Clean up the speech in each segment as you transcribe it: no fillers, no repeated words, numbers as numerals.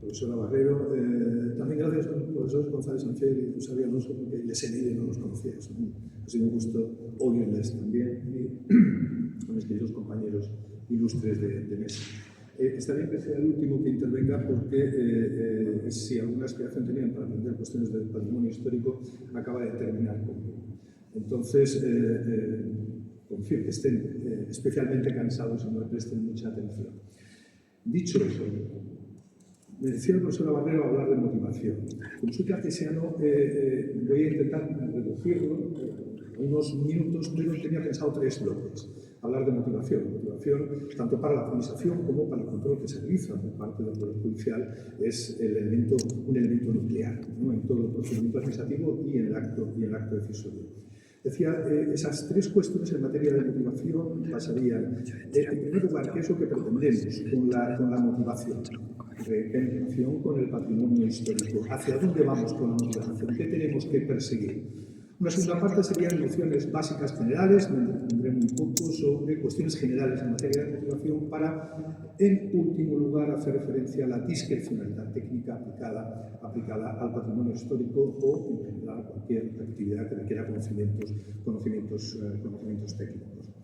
profesora Barrero. También gracias a los profesores González Sánchez y José Alonso, porque les he leído y no los conocía. Ha sido un gusto oírles también y a mis queridos compañeros ilustres de mesa. Está bien que sea el último que intervenga porque si alguna aspiración tenían para aprender cuestiones del patrimonio histórico, acaba de terminar conmigo. Entonces, confío que estén especialmente cansados y no le presten mucha atención. Dicho eso, me decía el profesor Barrero hablar de motivación. Como soy cartesiano, voy a intentar reducirlo unos minutos, pero tenía pensado 3 bloques. Hablar de motivación tanto para la administración como para el control que se realiza por parte del Poder Judicial es un elemento nuclear, ¿no?, en todo el procedimiento administrativo y en el acto decisorio. Decía, esas 3 cuestiones en materia de motivación pasarían, en primer lugar, ¿qué es lo que pretendemos con la motivación? En relación con el patrimonio histórico. ¿Hacia dónde vamos con la motivación? ¿Qué tenemos que perseguir? Una segunda parte serían nociones básicas generales, me detendré muy poco sobre cuestiones generales en materia de motivación para, en último lugar, hacer referencia a la discrecionalidad técnica aplicada al patrimonio histórico o, en general, a cualquier actividad que requiera conocimientos técnicos.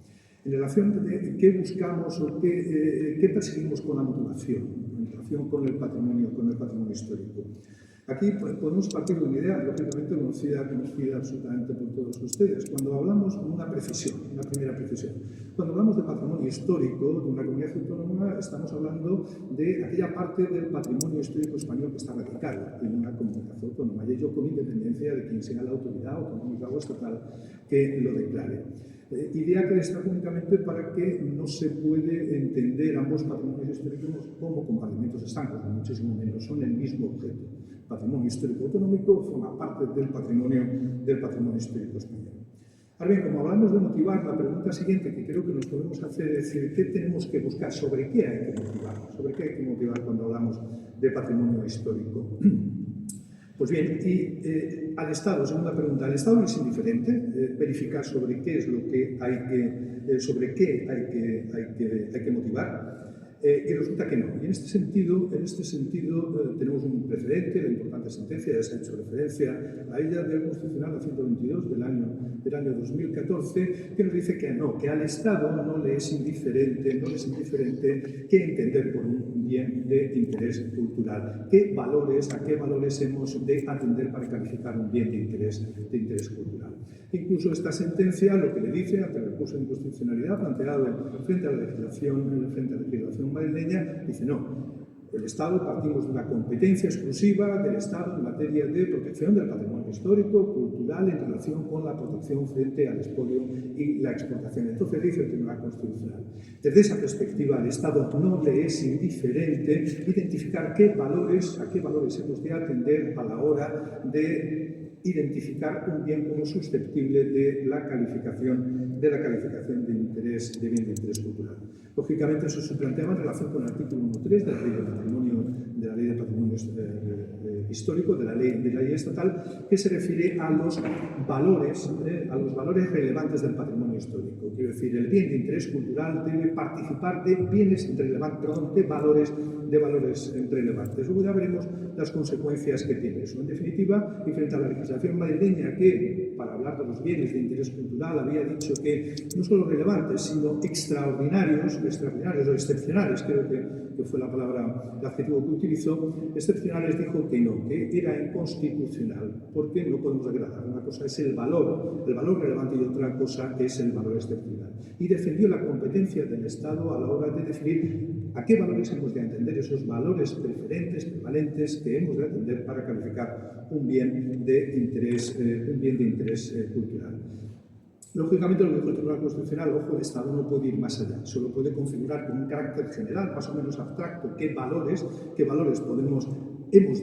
En relación de qué buscamos o qué perseguimos con la motivación, en relación con el patrimonio histórico. Aquí podemos partir de una idea, lógicamente conocida absolutamente por todos ustedes. Cuando hablamos de una primera precisión, cuando hablamos de patrimonio histórico de una comunidad autónoma, estamos hablando de aquella parte del patrimonio histórico español que está radicada en una comunidad autónoma, y ello con independencia de quien sea la autoridad autonómica o estatal que lo declare. Idea que destaca únicamente para que no se puede entender ambos patrimonios históricos como compartimentos estancos, ni muchísimo menos, son el mismo objeto. Patrimonio histórico autonómico forma parte del patrimonio histórico español. Ahora bien, como hablamos de motivar, la pregunta siguiente que creo que nos podemos hacer es decir, ¿qué tenemos que buscar? ¿Sobre qué hay que motivar? ¿Sobre qué hay que motivar cuando hablamos de patrimonio histórico? Pues bien, y al Estado, segunda pregunta, ¿al Estado es indiferente verificar sobre qué es lo que sobre qué hay que motivar? Y resulta que no. Y en este sentido tenemos un precedente, la importante sentencia, ya se ha hecho referencia a ella, del Constitucional, la 122 del año 2014, que nos dice que no, que al Estado no le es indiferente qué entender por un bien de interés cultural, a qué valores hemos de atender para calificar un bien de interés cultural. Incluso esta sentencia lo que le dice ante el recurso de inconstitucionalidad planteado frente a la legislación madrileña, dice no, el Estado partimos de una competencia exclusiva del Estado en materia de protección del patrimonio histórico, cultural, en relación con la protección frente al expolio y la exportación. Entonces dice el Tribunal Constitucional, desde esa perspectiva al Estado no le es indiferente identificar a qué valores hemos de atender a la hora de identificar un bien como susceptible de la calificación de bien de interés cultural. Lógicamente, eso se planteaba en relación con el artículo 1.3 de la Ley de Patrimonio Histórico, de la ley estatal, que se refiere a los valores relevantes del patrimonio histórico. Quiero decir, el bien de interés cultural debe participar de valores relevantes. Luego ya veremos las consecuencias que tiene eso. En definitiva, y frente a la legislación madrileña que, para hablar de los bienes de interés cultural, había dicho que no solo relevantes, sino extraordinarios o excepcionales, creo que fue el adjetivo que utilizó, excepcionales dijo que no, que era inconstitucional, porque no podemos degradar. Una cosa es el valor relevante y otra cosa es el valor excepcional. Y defendió la competencia del Estado a la hora de definir a qué valores hemos de atender, esos valores prevalentes que hemos de atender para calificar un bien de interés cultural. Lógicamente, lo que dijo el Tribunal Constitucional, ojo, el Estado no puede ir más allá, solo puede configurar con un carácter general, más o menos abstracto, a qué valores hemos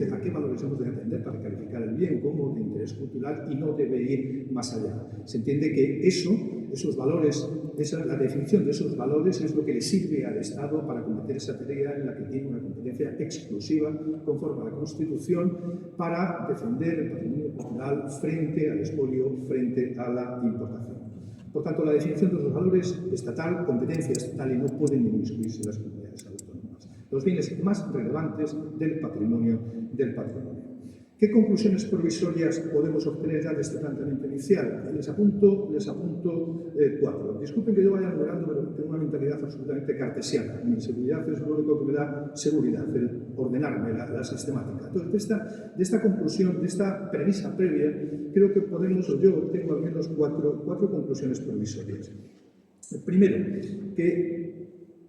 de atender para calificar el bien como de interés cultural y no debe ir más allá. Se entiende que esos valores, la definición de esos valores es lo que le sirve al Estado para cometer esa tarea en la que tiene una competencia exclusiva conforme a la Constitución para defender el patrimonio cultural frente al expolio, frente a la importación. Por tanto, la definición de los valores estatal, competencia estatal, y no pueden inmiscuirse las comunidades autónomas. los bienes más relevantes del patrimonio. ¿Qué conclusiones provisorias podemos obtener ya de este planteamiento inicial? Les apunto 4. Disculpen que yo vaya numerando, pero tengo una mentalidad absolutamente cartesiana. Mi seguridad es lo único que me da seguridad, el ordenarme, la sistemática. Entonces, de esta conclusión, de esta premisa previa, creo que podemos, o yo tengo al menos cuatro conclusiones provisorias. Primero, que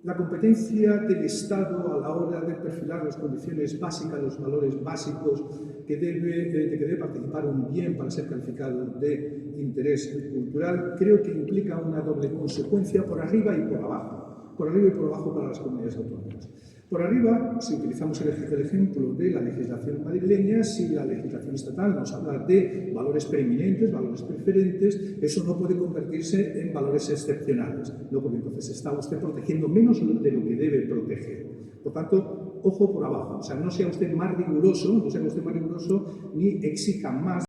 la competencia del Estado a la hora de perfilar las condiciones básicas, los valores básicos de que debe participar un bien para ser calificado de interés cultural, creo que implica una doble consecuencia por arriba y por abajo. Por arriba y por abajo para las comunidades autónomas. Por arriba, si utilizamos el ejemplo de la legislación madrileña, si la legislación estatal nos habla de valores preeminentes, valores preferentes, eso no puede convertirse en valores excepcionales, ¿no? Porque entonces está usted protegiendo menos de lo que debe proteger. Por tanto, ojo por abajo, o sea, no sea usted más riguroso, ni exija más